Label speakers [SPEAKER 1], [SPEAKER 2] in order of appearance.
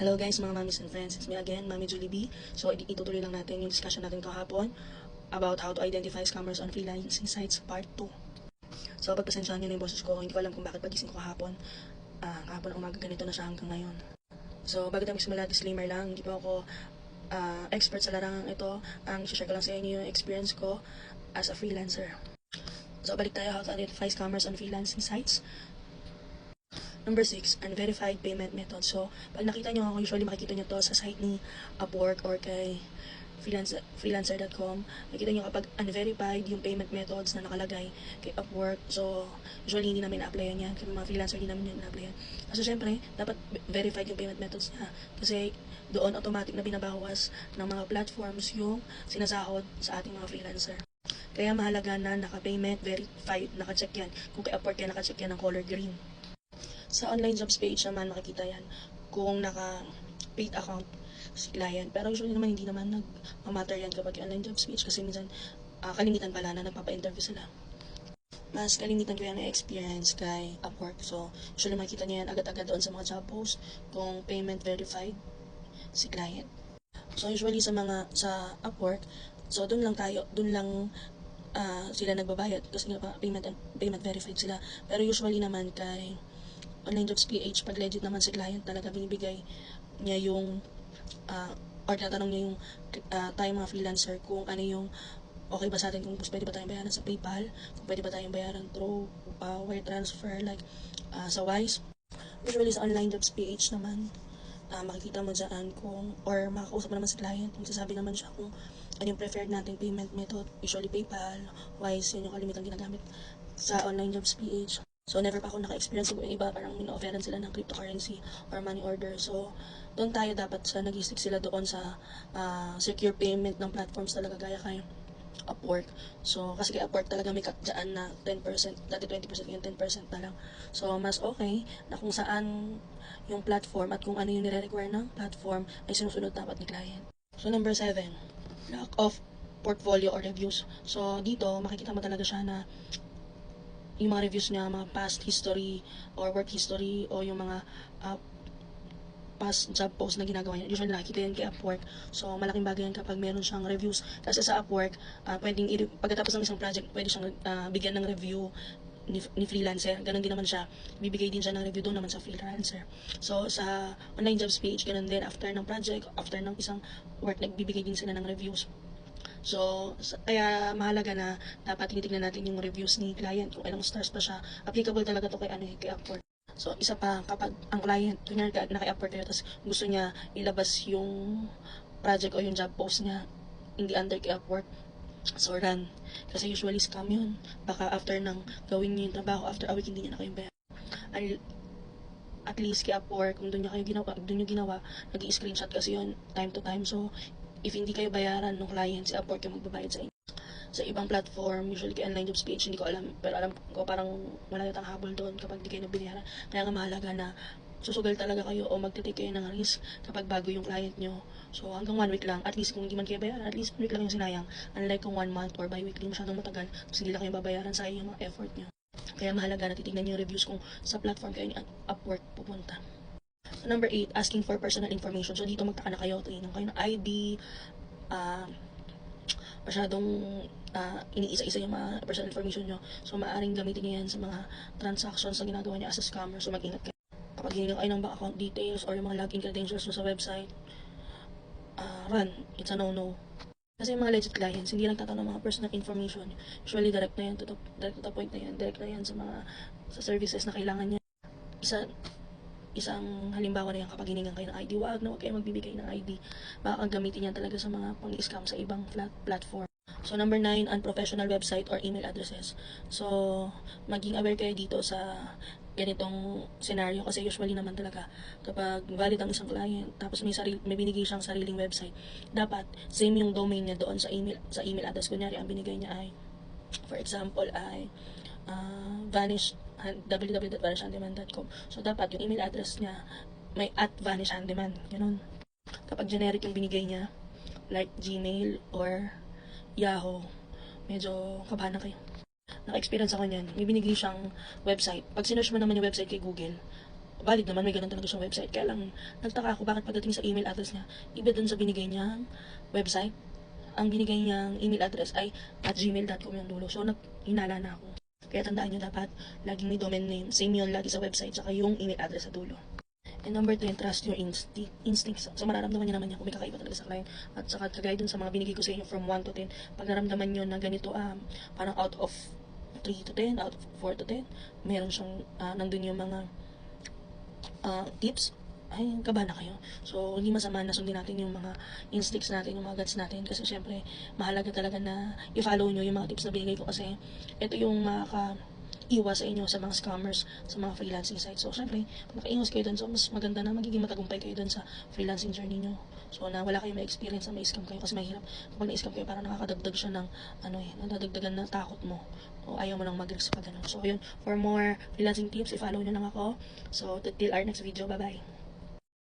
[SPEAKER 1] Hello guys, mga mommies and friends. It's me again, Mami Julie B. So, itutuloy lang natin yung discussion natin kahapon about how to identify scammers on freelancing sites part 2. So, pagpasensyahan nyo na yung boses ko, hindi ko alam kung bakit pagising ko kahapon. Kahapon ang umaga ganito na siya hanggang ngayon. So, bago tayo magsimula, disclaimer lang, hindi po ako expert sa larangang ito. Ang share ko lang sa inyo yung experience ko as a freelancer. So, balik tayo how to identify scammers on freelancing sites. Number 6, unverified payment method. So, pag nakita nyo ako, usually makikita nyo to sa site ni Upwork or kay freelancer.com. Makikita nyo kapag unverified yung payment methods na nakalagay kay Upwork. So, usually hindi namin na-applyan yan. Kaya mga freelancer, hindi namin yun na-applyan. Kasi syempre, dapat verified yung payment methods niya. Kasi doon automatic na binabawas ng mga platforms yung sinasahod sa ating mga freelancer. Kaya mahalaga na naka-payment, verified, naka-check yan. Kung kay Upwork yan, naka-check yan ng color green. Sa online jobs page naman makikita yan kung naka-paid account si client. Pero usually naman hindi naman nag-matter yan kapag online jobs page kasi minsan kalimitan pala na nagpapa-interview sila. Mas kalimitan ko yan na experience kay Upwork. So, usually makikita niya yan agad-agad doon sa mga job post kung payment verified si client. So, usually sa Upwork, so doon lang sila nagbabayad kasi nga payment verified sila. Pero usually naman kay online jobs PH, pag legit naman si client talaga binibigay niya yung or tatanong niya yung tayo mga freelancer kung ano yung okay ba sa atin, kung pwede ba tayong bayaran sa PayPal, kung pwede ba tayong bayaran through wire transfer like sa Wise. Usually sa online jobs PH naman makikita mo dyan kung or makakausap mo naman si client kung sasabi naman siya kung ano yung preferred nating payment method. Usually PayPal, Wise, yun yung kalimitang ginagamit sa online jobs PH. So, never pa ako naka-experience yung iba, parang mino-offeran sila ng cryptocurrency or money order. So, doon tayo dapat nag-stick sila doon sa secure payment ng platforms talaga gaya kay Upwork. So, kasi kay Upwork talaga may cut dyan na 10%, dati 20% yung 10% na lang. So, mas okay na kung saan yung platform at kung ano yung nire-require ng platform ay sinusunod dapat ni client. So, number 7, lack of portfolio or reviews. So, dito makikita mo talaga siya na yung mga reviews niya, mga past history or work history o yung mga past job post na ginagawa niya. Usually nakikita yan kay Upwork. So, malaking bagay yan kapag meron siyang reviews. Kasi sa Upwork, pagkatapos ng isang project, pwede siyang bigyan ng review ni freelancer. Ganon din naman siya. Bibigay din siya ng review doon naman sa freelancer. So, sa online jobs page, ganon din. After ng project, after ng isang work, nagbibigay din sila ng reviews. So, kaya mahalaga na dapat tinitingnan natin yung reviews ni client kung ilang stars pa siya. Applicable talaga to kay Upwork. So, isa pa, kapag ang client, kunyari naka-Upwork kayo, tapos gusto niya ilabas yung project o yung job post niya hindi under kay Upwork, so run. Kasi usually scam yun. Baka after nang gawin niyo yung trabaho, after a week hindi niya na kayo bayaran. At least kay Upwork, kung doon niyo ginawa, nag-i-screenshot kasi yun time to time. So, if hindi kayo bayaran ng client, si Upwork yung magbabayad sa inyo. Sa ibang platform, usually kay online jobs page, hindi ko alam, pero alam ko parang wala yatang habol doon kapag hindi kayo nabinayaran. Kaya nga mahalaga na susugal talaga kayo o magtitake kayo ng risk kapag bago yung client nyo. So, hanggang 1 week lang. At least kung hindi man kayo bayaran, at least 1 week lang yung sinayang. Unlike kung 1 month or bi-weekly, masyadong matagal, tapos hindi lang kayo babayaran sa yung mga effort nyo. Kaya mahalaga na titignan nyo yung reviews kung sa platform kayo ni Upwork pupunta. So, number 8, asking for personal information. So, dito magtaka na kayo, tingnan kayo ng ID, masyadong iniisa-isa yung mga personal information nyo. So, maaaring gamitin nyo yan sa mga transactions na ginagawa nyo as a scammer. So, mag-ingat kayo. Kapag hininga kayo ng bank account details or yung mga login credentials nyo sa website, run. It's a no-no. Kasi yung mga legit clients, hindi lang tatanong ng mga personal information. Usually, direct na yan to the point na yan. Direct na yan sa services na kailangan niya. Isang halimbawa na yan kapag hiningan kayo ng ID, wag kayo magbibigay ng ID. Baka gamitin yan talaga sa mga pang-scam sa ibang platform. So, number 9, unprofessional website or email addresses. So, maging aware kayo dito sa ganitong scenario kasi usually naman talaga kapag valid ang isang client tapos may binigay siyang sariling website, dapat same yung domain niya doon sa email address. Kunyari, ang binigay niya ay, for example, ay www.vanishhandemand.com. So, dapat yung email address niya may @vanishhandemand. Ganun. Kapag generic yung binigay niya, like Gmail or Yahoo, medyo kabahan na kayo. Naka-experience ako niyan. May binigay siyang website. Pag sinearch mo naman yung website kay Google, valid naman, may ganun talaga siyang website. Kaya lang, nagtaka ako bakit pagdating sa email address niya, iba dun sa binigay niyang website, ang binigay niyang email address ay at gmail.com yung dulo. So, hinala na ako. Kaya tandaan nyo, dapat laging may domain name. Same yun lagi sa website, saka yung email address sa dulo. And number 2, trust your instincts. So, mararamdaman nyo naman yan kung may kakaiba talaga sa client. At saka, kagaya dun sa mga binigay ko sa inyo from 1 to 10, pag naramdaman nyo na ganito, parang out of 3 to 10, out of 4 to 10, meron siyang, nandun yung mga tips, ay kaba na kayo. So, hindi masama na sundin natin yung mga instincts natin, yung mga guts natin. Kasi syempre, mahalaga talaga na i-follow nyo yung mga tips na binigay ko. Kasi ito yung iwas sa inyo sa mga scammers, sa mga freelancing sites. So, syempre, kung nakaiwas kayo dun, so mas maganda na magiging matagumpay kayo dun sa freelancing journey nyo. So, na wala kayong ma-experience na may-scam kayo. Kasi mahirap kapag na-scam kayo, parang nakakadagdag siya ng, nadadagdagan ng takot mo. O ayaw mo nang mag-risk pa ganun. So, yun, for more freelancing tips, i-follow nyo lang ako. So, till our next video. Bye-bye.